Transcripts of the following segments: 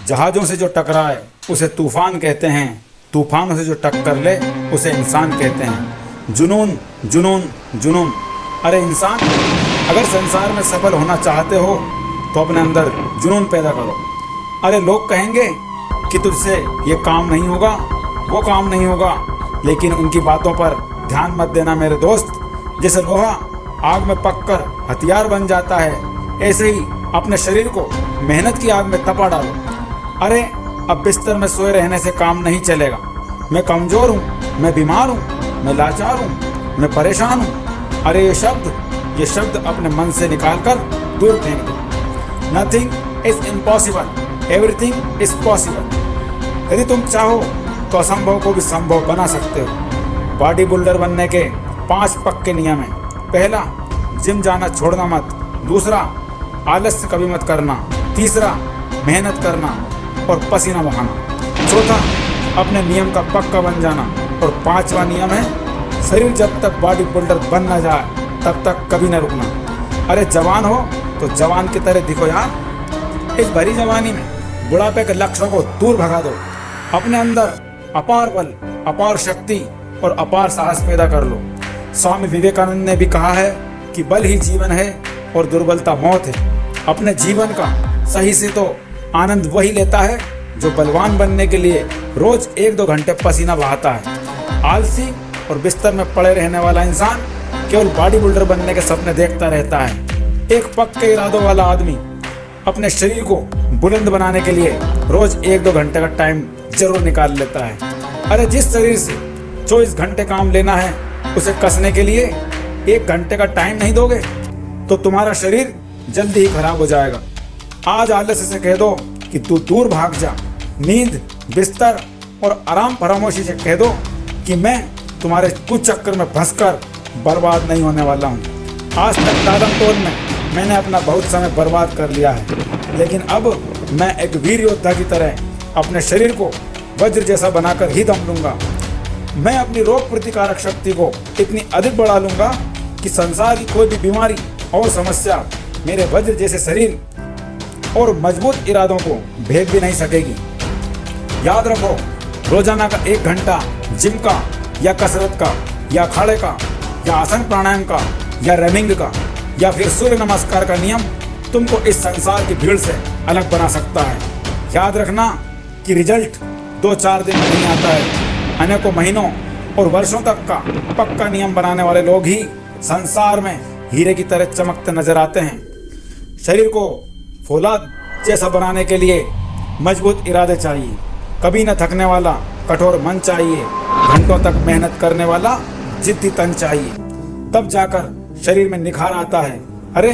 जहाज़ों से जो टकराए उसे तूफान कहते हैं, तूफानों से जो टक्कर ले उसे इंसान कहते हैं। जुनून जुनून जुनून। अरे इंसान, अगर संसार में सफल होना चाहते हो तो अपने अंदर जुनून पैदा करो। अरे लोग कहेंगे कि तुझसे ये काम नहीं होगा, वो काम नहीं होगा, लेकिन उनकी बातों पर ध्यान मत देना मेरे दोस्त। जैसे लोहा आग में पककर हथियार बन जाता है, ऐसे ही अपने शरीर को मेहनत की आग में तपा डालो। अरे अब बिस्तर में सोए रहने से काम नहीं चलेगा। मैं कमज़ोर हूँ, मैं बीमार हूँ, मैं लाचार हूँ, मैं परेशान हूँ। अरे ये शब्द अपने मन से निकालकर दूर फेंक दो। Nothing is impossible, everything is possible. यदि तुम चाहो तो असंभव को भी संभव बना सकते हो। बॉडी बिल्डर बनने के 5 पक्के नियम हैं। पहला, जिम जाना छोड़ना मत। दूसरा, आलस्य कभी मत करना। तीसरा, मेहनत करना और पसीना बहाना। चौथा, अपने नियम का पक्का बन जाना। और 5वां नियम है, शरीर जब तक बॉडी बिल्डर बन ना जाए तब तक कभी न रुकना। अरे जवान हो तो जवान की तरह दिखो यार। इस भरी जवानी में बुढ़ापे के लक्षणों को दूर भगा दो। अपने अंदर अपार बल, अपार शक्ति और अपार साहस पैदा कर लो। स्वामी विवेकानंद ने भी कहा है कि बल ही जीवन है और दुर्बलता मौत है। अपने जीवन का सही से तो आनंद वही लेता है जो बलवान बनने के लिए रोज 1-2 घंटे पसीना बहाता है। आलसी और बिस्तर में पड़े रहने वाला इंसान केवल बॉडी बिल्डर बनने के सपने देखता रहता है। एक पक्के इरादों वाला आदमी अपने शरीर को बुलंद बनाने के लिए रोज 1-2 घंटे का टाइम जरूर निकाल लेता है। अरे जिस शरीर से 24 घंटे काम लेना है, उसे कसने के लिए 1 घंटे का टाइम नहीं दोगे तो तुम्हारा शरीर जल्दी ही खराब हो जाएगा। आज आलस्य से कह दो कि तू दूर भाग जा। नींद, बिस्तर और आराम फरामोशी से कह दो कि मैं तुम्हारे कुछ चक्कर में फंसकर बर्बाद नहीं होने वाला हूँ। आज तक तादम तोड़ में मैंने अपना बहुत समय बर्बाद कर लिया है, लेकिन अब मैं एक वीर योद्धा की तरह अपने शरीर को वज्र जैसा बनाकर ही दम लूंगा। मैं अपनी रोग प्रतिकारक शक्ति को इतनी अधिक बढ़ा लूंगा कि संसार की कोई भी बीमारी और समस्या मेरे वज्र जैसे शरीर और मजबूत इरादों को भेद भी नहीं सकेगी। याद रखो, रोजाना का 1 घंटा जिम का या कसरत का या अखाड़े का या आसन प्राणायाम का या रनिंग का या फिर सूर्य नमस्कार का नियम तुमको इस संसार की भीड़ से अलग बना सकता है। याद रखना कि रिजल्ट 2-4 दिन में नहीं आता है। अनेकों महीनों और वर्षों तक का पक्का नियम बनाने वाले लोग ही संसार में हीरे की तरह चमकते नजर आते हैं। शरीर को फौलाद जैसा बनाने के लिए मजबूत इरादे चाहिए, कभी न थकने वाला कठोर मन चाहिए, घंटों तक मेहनत करने वाला जिद्दी तन चाहिए, तब जाकर शरीर में निखार आता है। अरे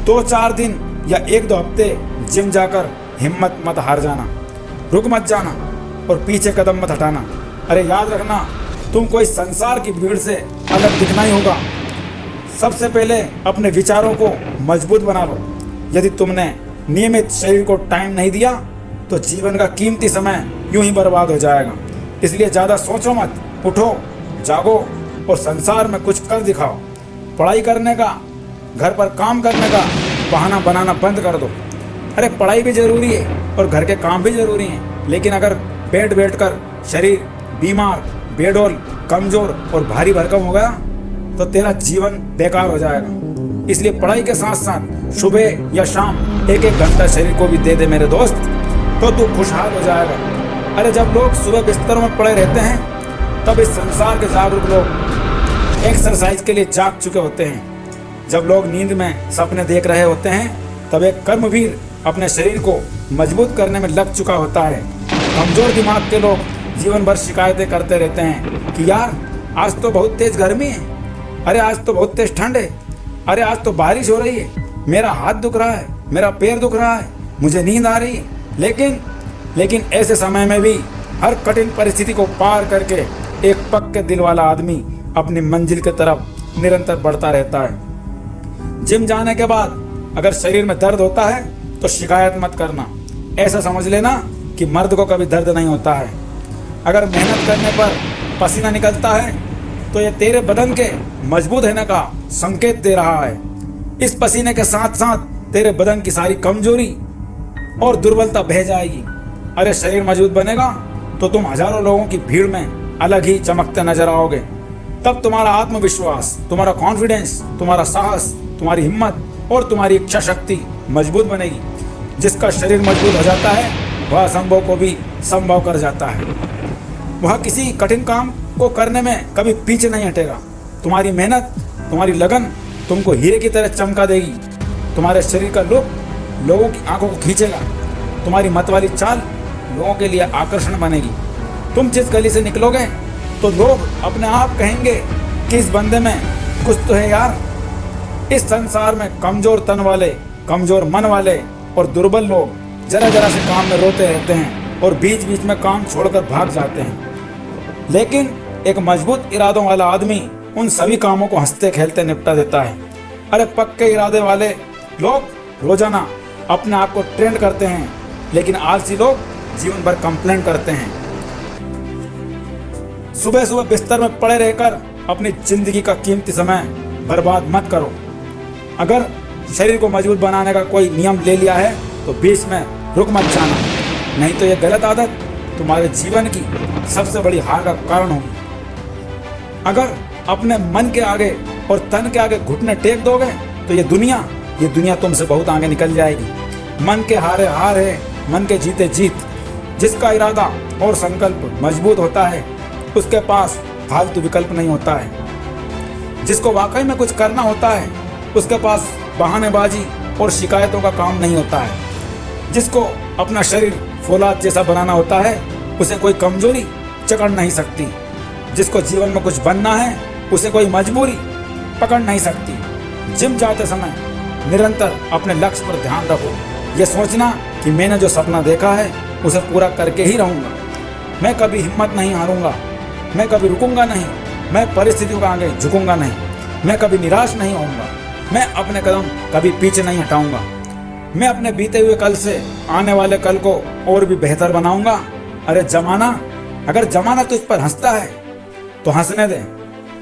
2-4 दिन या 1-2 हफ्ते जिम जाकर हिम्मत मत हार जाना, रुक मत जाना और पीछे कदम मत हटाना। अरे याद रखना, तुमको इस संसार की भीड़ से अलग दिखना ही होगा। सबसे पहले अपने विचारों को मजबूत बना लो। यदि तुमने नियमित शरीर को टाइम नहीं दिया तो जीवन का कीमती समय यूं ही बर्बाद हो जाएगा। इसलिए ज़्यादा सोचो मत, उठो, जागो और संसार में कुछ कर दिखाओ। पढ़ाई करने का, घर पर काम करने का बहाना बनाना बंद कर दो। अरे पढ़ाई भी जरूरी है और घर के काम भी जरूरी हैं, लेकिन अगर बैठ कर शरीर बीमार, बेडौल, कमजोर और भारी भरकम हो गया तो तेरा जीवन बेकार हो जाएगा। इसलिए पढ़ाई के साथ साथ सुबह या शाम 1-1 घंटा शरीर को भी दे दे मेरे दोस्त, तो तू खुशहाल हो जाएगा। अरे जब लोग सुबह बिस्तरों में पड़े रहते हैं तब इस संसार के जागरूक लोग एक्सरसाइज के लिए जाग चुके होते हैं। जब लोग नींद में सपने देख रहे होते हैं तब एक कर्मवीर अपने शरीर को मजबूत करने में लग चुका होता है। कमजोर दिमाग के लोग जीवन भर शिकायतें करते रहते हैं कि यार आज तो बहुत तेज गर्मी है, अरे आज तो बहुत तेज ठंड है, अरे आज तो बारिश हो रही है, मेरा हाथ दुख रहा है, मेरा पैर दुख रहा है, मुझे नींद आ रही है। लेकिन ऐसे समय में भी हर कठिन परिस्थिति को पार करके एक पक्के दिल वाला आदमी अपनी मंजिल की तरफ निरंतर बढ़ता रहता है। जिम जाने के बाद अगर शरीर में दर्द होता है तो शिकायत मत करना, ऐसा समझ लेना कि मर्द को कभी दर्द नहीं होता है। अगर मेहनत करने पर पसीना निकलता है तो ये तेरे बदन के मजबूत होने का संकेत दे रहा है। इस पसीने के साथ साथ तेरे बदन की सारी कमजोरी और दुर्बलता बह जाएगी। अरे शरीर मजबूत बनेगा तो तुम हजारों लोगों की भीड़ में अलग ही चमकते नजर आओगे। तब तुम्हारा आत्मविश्वास, तुम्हारा कॉन्फिडेंस, तुम्हारा साहस, तुम्हारी हिम्मत और तुम्हारी इच्छा शक्ति मजबूत बनेगी। जिसका शरीर मजबूत हो जाता है वह असंभव को भी संभव कर जाता है। वह किसी कठिन काम को करने में कभी पीछे नहीं हटेगा। तुम्हारी मेहनत, तुम्हारी लगन तुमको हीरे की तरह चमका देगी। तुम्हारे शरीर का लुक लोगों की आंखों को खींचेगा। तुम्हारी मत वाली चाल लोगों के लिए आकर्षण बनेगी। तुम जिस गली से निकलोगे तो लोग अपने आप कहेंगे कि इस बंदे में कुछ तो है यार। इस संसार में कमजोर तन वाले, कमजोर मन वाले और दुर्बल लोग जरा जरा से काम में रोते रहते हैं और बीच बीच में काम छोड़कर भाग जाते हैं। लेकिन एक मजबूत इरादों वाला आदमी उन सभी कामों को हंसते खेलते निपटा देता है। अरे पक्के इरादे वाले लोग रोजाना अपने आप को ट्रेंड करते हैं, लेकिन आलसी लोग जीवन भर कंप्लेंट करते हैं। सुबह सुबह बिस्तर में पड़े रहकर अपनी जिंदगी का कीमती समय बर्बाद मत करो। अगर शरीर को मजबूत बनाने का कोई नियम ले लिया है तो बीच में रुक मत जाना, नहीं तो यह गलत आदत तुम्हारे जीवन की सबसे बड़ी हार का कारण होगी। अगर अपने मन के आगे और तन के आगे घुटने टेक दोगे तो ये दुनिया तुमसे बहुत आगे निकल जाएगी। मन के हारे हार है, मन के जीते जीत। जिसका इरादा और संकल्प मजबूत होता है उसके पास फालतू विकल्प नहीं होता है। जिसको वाकई में कुछ करना होता है उसके पास बहानेबाजी और शिकायतों का काम नहीं होता है। जिसको अपना शरीर फौलाद जैसा बनाना होता है उसे कोई कमजोरी जकड़ नहीं सकती। जिसको जीवन में कुछ बनना है उसे कोई मजबूरी पकड़ नहीं सकती। जिम जाते समय निरंतर अपने लक्ष्य पर ध्यान रखो। यह सोचना कि मैंने जो सपना देखा है उसे पूरा करके ही रहूँगा। मैं कभी हिम्मत नहीं हारूंगा, मैं कभी रुकूंगा नहीं, मैं परिस्थितियों के आगे झुकूंगा नहीं, मैं कभी निराश नहीं होऊंगा, मैं अपने कदम कभी पीछे नहीं हटाऊंगा। मैं अपने बीते हुए कल से आने वाले कल को और भी बेहतर बनाऊंगा। अरे अगर जमाना तुझ पर हंसता है तो हंसने दे,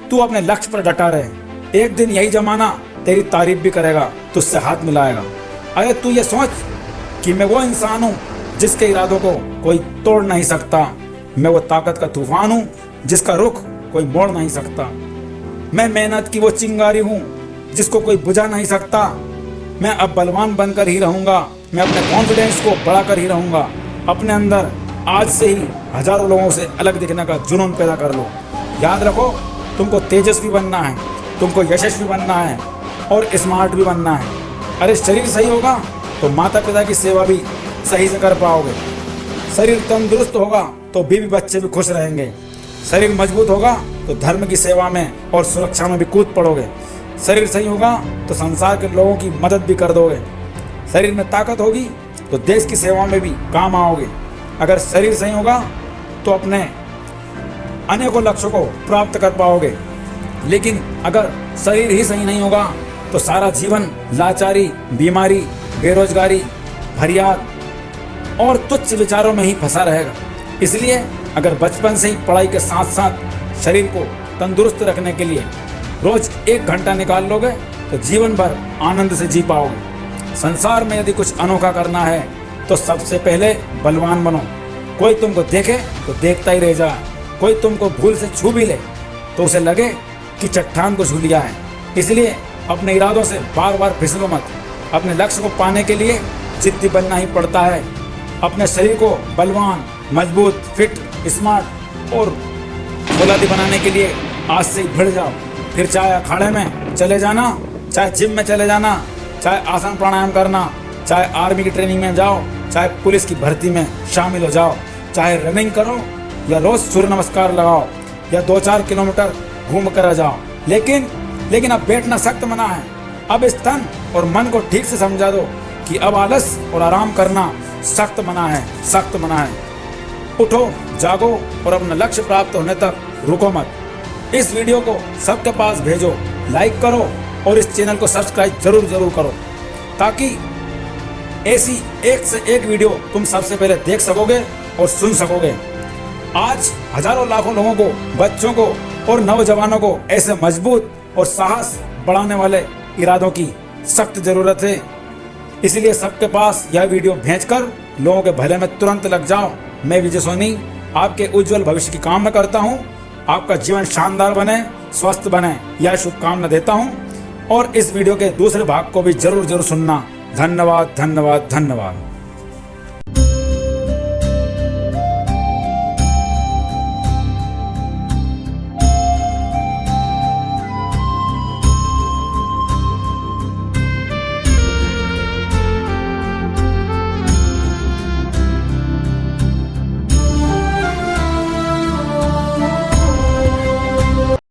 तू अपने लक्ष्य पर डटा रहे। एक दिन यही जमाना तेरी तारीफ भी करेगा, तुझसे हाथ मिलाएगा। अरे तू ये सोच कि मैं वो इंसान हूँ जिसके इरादों को कोई तोड़ नहीं सकता। मैं वो ताकत का तूफान हूँ जिसका रुख कोई मोड़ नहीं सकता। मैं मेहनत की वो चिंगारी हूँ जिसको कोई बुझा नहीं सकता। मैं अब बलवान बनकर ही रहूंगा। मैं अपने कॉन्फिडेंस को बढ़ाकर ही रहूंगा। अपने अंदर आज से ही हजारों लोगों से अलग दिखने का जुनून पैदा कर लो। याद रखो, तुमको तेजस्वी बनना है, तुमको यशस्वी बनना है और स्मार्ट भी बनना है। अरे शरीर सही होगा तो माता पिता की सेवा भी सही से कर पाओगे। शरीर तंदुरुस्त होगा तो बीवी बच्चे भी खुश रहेंगे। शरीर मजबूत होगा तो धर्म की सेवा में और सुरक्षा में भी कूद पड़ोगे। शरीर सही होगा तो संसार के लोगों की मदद भी कर दोगे। शरीर में ताकत होगी तो देश की सेवा में भी काम आओगे। अगर शरीर सही होगा तो अपने अनेकों लक्ष्यों को प्राप्त कर पाओगे। लेकिन अगर शरीर ही सही नहीं होगा तो सारा जीवन लाचारी, बीमारी, बेरोजगारी, फरियाद और तुच्छ विचारों में ही फंसा रहेगा। इसलिए अगर बचपन से ही पढ़ाई के साथ साथ शरीर को तंदुरुस्त रखने के लिए रोज 1 घंटा निकाल लोगे तो जीवन भर आनंद से जी पाओगे। संसार में यदि कुछ अनोखा करना है तो सबसे पहले बलवान बनो। कोई तुमको देखे तो देखता ही रह जाए। कोई तुमको भूल से छू भी ले तो उसे लगे कि चट्टान को छू लिया है। इसलिए अपने इरादों से बार बार फिसलो मत। अपने लक्ष्य को पाने के लिए जिद्दी बनना ही पड़ता है। अपने शरीर को बलवान, मजबूत, फिट, स्मार्ट और फौलादी बनाने के लिए आज से ही भिड़ जाओ। फिर चाहे अखाड़े में चले जाना, चाहे जिम में चले जाना, चाहे आसन प्राणायाम करना, चाहे आर्मी की ट्रेनिंग में जाओ, चाहे पुलिस की भर्ती में शामिल हो जाओ, चाहे रनिंग करो या रोज सूर्य नमस्कार लगाओ या 2-4 किलोमीटर घूम कर आ जाओ। लेकिन अब बैठना सख्त मना है। अब इस तन और मन को ठीक से समझा दो कि अब आलस और आराम करना सख्त मना है, सख्त मना है। उठो, जागो और अपना लक्ष्य प्राप्त होने तक रुको मत। इस वीडियो को सबके पास भेजो, लाइक करो और इस चैनल को सब्सक्राइब जरूर करो ताकि ऐसी एक से एक वीडियो तुम सबसे पहले देख सकोगे और सुन सकोगे। आज हजारों लाखों लोगों को, बच्चों को और नौजवानों को ऐसे मजबूत और साहस बढ़ाने वाले इरादों की सख्त जरूरत है। इसलिए सबके पास यह वीडियो भेजकर लोगों के भले में तुरंत लग जाओ। मैं विजय सोनी आपके उज्जवल भविष्य की कामना करता हूँ। आपका जीवन शानदार बने, स्वस्थ बने, यह शुभकामना देता हूँ। और इस वीडियो के दूसरे भाग को भी जरूर सुनना। धन्यवाद, धन्यवाद, धन्यवाद।